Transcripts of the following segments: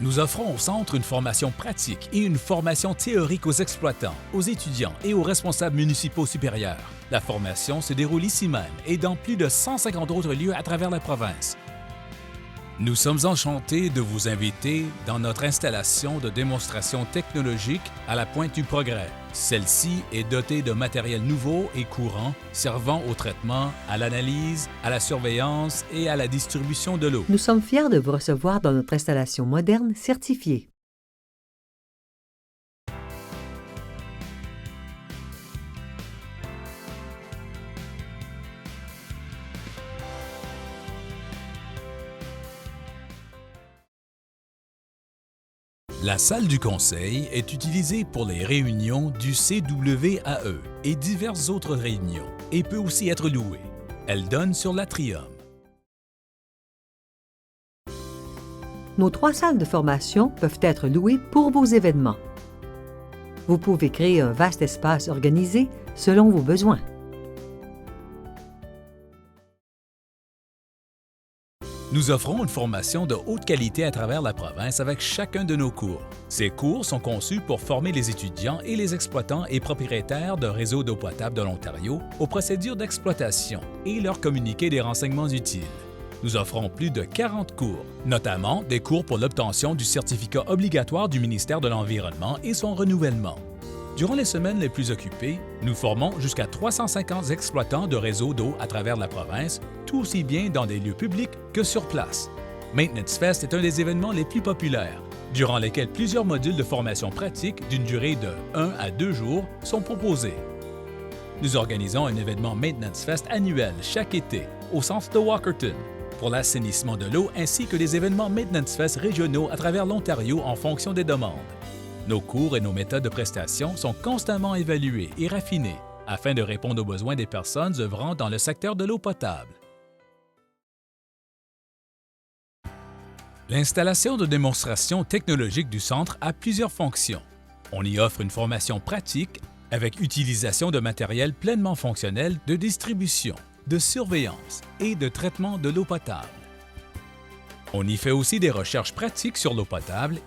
Nous offrons au Centre une formation pratique et une formation théorique aux exploitants, aux étudiants et aux responsables municipaux supérieurs. La formation se déroule ici même et dans plus de 150 autres lieux à travers la province. Nous sommes enchantés de vous inviter dans notre installation de démonstration technologique à la Pointe du Progrès. Celle-ci est dotée de matériel nouveau et courant servant au traitement, à l'analyse, à la surveillance et à la distribution de l'eau. Nous sommes fiers de vous recevoir dans notre installation moderne certifiée. La salle du conseil est utilisée pour les réunions du CWAE et diverses autres réunions et peut aussi être louée. Elle donne sur l'atrium. Nos 3 salles de formation peuvent être louées pour vos événements. Vous pouvez créer un vaste espace organisé selon vos besoins. Nous offrons une formation de haute qualité à travers la province avec chacun de nos cours. Ces cours sont conçus pour former les étudiants et les exploitants et propriétaires de réseaux d'eau potable de l'Ontario aux procédures d'exploitation et leur communiquer des renseignements utiles. Nous offrons plus de 40 cours, notamment des cours pour l'obtention du certificat obligatoire du ministère de l'Environnement et son renouvellement. Durant les semaines les plus occupées, nous formons jusqu'à 350 exploitants de réseaux d'eau à travers la province, tout aussi bien dans des lieux publics que sur place. Maintenance Fest est un des événements les plus populaires, durant lesquels plusieurs modules de formation pratique d'une durée de 1 à 2 jours sont proposés. Nous organisons un événement Maintenance Fest annuel chaque été au centre de Walkerton pour l'assainissement de l'eau ainsi que des événements Maintenance Fest régionaux à travers l'Ontario en fonction des demandes. Nos cours et nos méthodes de prestation sont constamment évalués et raffinés afin de répondre aux besoins des personnes œuvrant dans le secteur de l'eau potable. L'installation de démonstration technologique du centre a plusieurs fonctions. On y offre une formation pratique avec utilisation de matériel pleinement fonctionnel de distribution, de surveillance et de traitement de l'eau potable. On y fait aussi des recherches pratiques sur l'eau potable.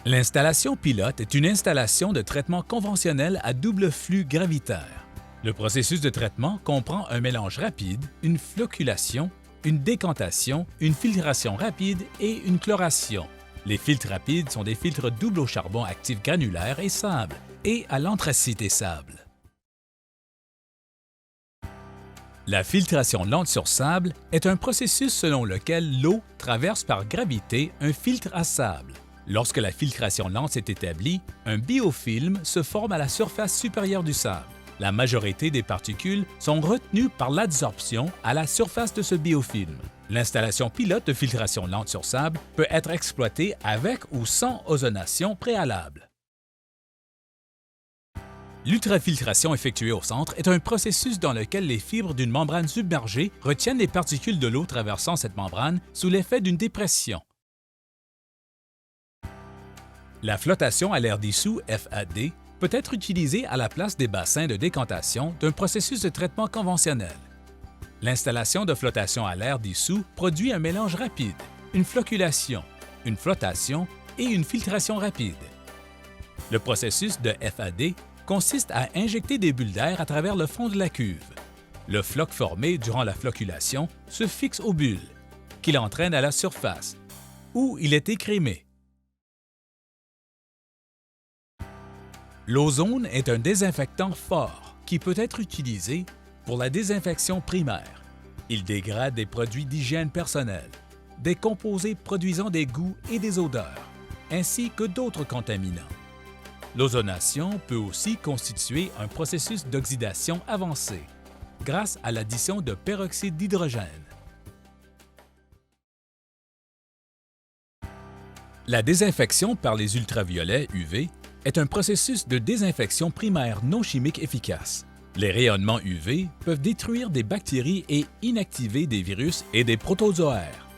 L'installation pilote est une installation de traitement conventionnel à double flux gravitaire. Le processus de traitement comprend un mélange rapide, une flocculation, une décantation, une filtration rapide et une chloration. Les filtres rapides sont des filtres double au charbon actif granulaire et sable et à l'anthracite et sable. La filtration lente sur sable est un processus selon lequel l'eau traverse par gravité un filtre à sable. Lorsque la filtration lente s'est établie, un biofilm se forme à la surface supérieure du sable. La majorité des particules sont retenues par l'adsorption à la surface de ce biofilm. L'installation pilote de filtration lente sur sable peut être exploitée avec ou sans ozonation préalable. L'ultrafiltration effectuée au centre est un processus dans lequel les fibres d'une membrane submergée retiennent les particules de l'eau traversant cette membrane sous l'effet d'une dépression. La flottation à l'air dissous, FAD, peut être utilisée à la place des bassins de décantation d'un processus de traitement conventionnel. L'installation de flottation à l'air dissous produit un mélange rapide, une flocculation, une flottation et une filtration rapide. Le processus de FAD consiste à injecter des bulles d'air à travers le fond de la cuve. Le floc formé durant la flocculation se fixe aux bulles, qu'il entraîne à la surface, où il est écrémé. L'ozone est un désinfectant fort qui peut être utilisé pour la désinfection primaire. Il dégrade des produits d'hygiène personnelle, des composés produisant des goûts et des odeurs, ainsi que d'autres contaminants. L'ozonation peut aussi constituer un processus d'oxydation avancé grâce à l'addition de peroxyde d'hydrogène. La désinfection par les ultraviolets UV est un processus de désinfection primaire non chimique efficace. Les rayonnements UV peuvent détruire des bactéries et inactiver des virus et des protozoaires.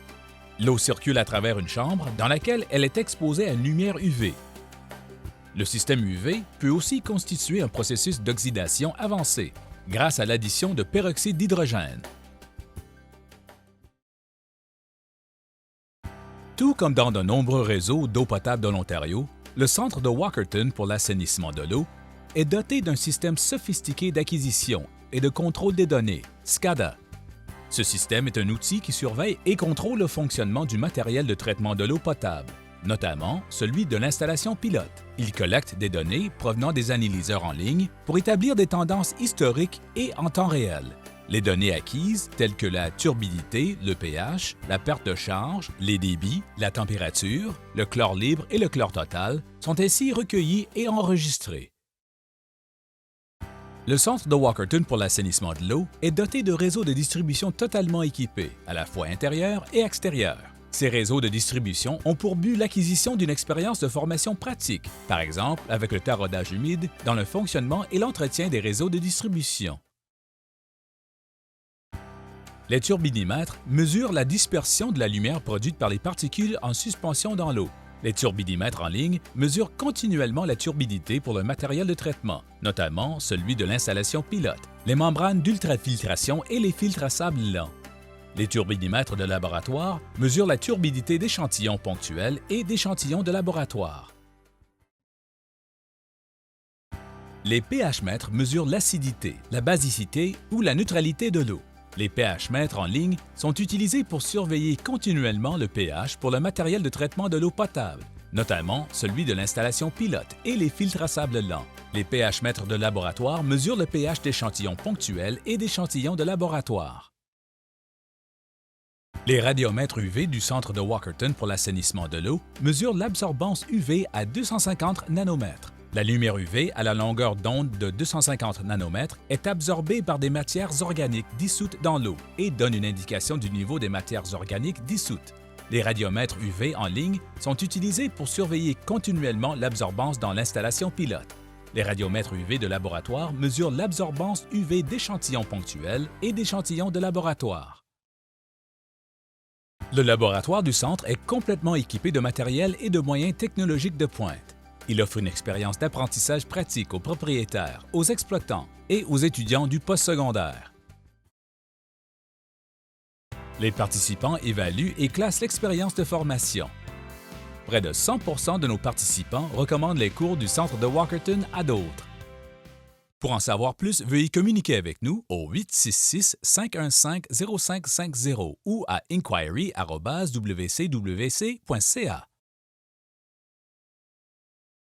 L'eau circule à travers une chambre dans laquelle elle est exposée à une lumière UV. Le système UV peut aussi constituer un processus d'oxydation avancé grâce à l'addition de peroxyde d'hydrogène. Tout comme dans de nombreux réseaux d'eau potable de l'Ontario, le Centre de Walkerton pour l'assainissement de l'eau est doté d'un système sophistiqué d'acquisition et de contrôle des données, SCADA. Ce système est un outil qui surveille et contrôle le fonctionnement du matériel de traitement de l'eau potable, notamment celui de l'installation pilote. Il collecte des données provenant des analyseurs en ligne pour établir des tendances historiques et en temps réel. Les données acquises, telles que la turbidité, le pH, la perte de charge, les débits, la température, le chlore libre et le chlore total, sont ainsi recueillies et enregistrées. Le Centre de Walkerton pour l'assainissement de l'eau est doté de réseaux de distribution totalement équipés, à la fois intérieurs et extérieurs. Ces réseaux de distribution ont pour but l'acquisition d'une expérience de formation pratique, par exemple avec le taraudage humide dans le fonctionnement et l'entretien des réseaux de distribution. Les turbidimètres mesurent la dispersion de la lumière produite par les particules en suspension dans l'eau. Les turbidimètres en ligne mesurent continuellement la turbidité pour le matériel de traitement, notamment celui de l'installation pilote, les membranes d'ultrafiltration et les filtres à sable lent. Les turbidimètres de laboratoire mesurent la turbidité d'échantillons ponctuels et d'échantillons de laboratoire. Les pH-mètres mesurent l'acidité, la basicité ou la neutralité de l'eau. Les pH-mètres en ligne sont utilisés pour surveiller continuellement le pH pour le matériel de traitement de l'eau potable, notamment celui de l'installation pilote et les filtres à sable lent. Les pH-mètres de laboratoire mesurent le pH d'échantillons ponctuels et d'échantillons de laboratoire. Les radiomètres UV du Centre de Walkerton pour l'assainissement de l'eau mesurent l'absorbance UV à 250 nanomètres. La lumière UV à la longueur d'onde de 250 nanomètres est absorbée par des matières organiques dissoutes dans l'eau et donne une indication du niveau des matières organiques dissoutes. Les radiomètres UV en ligne sont utilisés pour surveiller continuellement l'absorbance dans l'installation pilote. Les radiomètres UV de laboratoire mesurent l'absorbance UV d'échantillons ponctuels et d'échantillons de laboratoire. Le laboratoire du centre est complètement équipé de matériel et de moyens technologiques de pointe. Il offre une expérience d'apprentissage pratique aux propriétaires, aux exploitants et aux étudiants du postsecondaire. Les participants évaluent et classent l'expérience de formation. Près de 100% de nos participants recommandent les cours du Centre de Walkerton à d'autres. Pour en savoir plus, veuillez communiquer avec nous au 866-515-0550 ou à inquiry@wcwc.ca.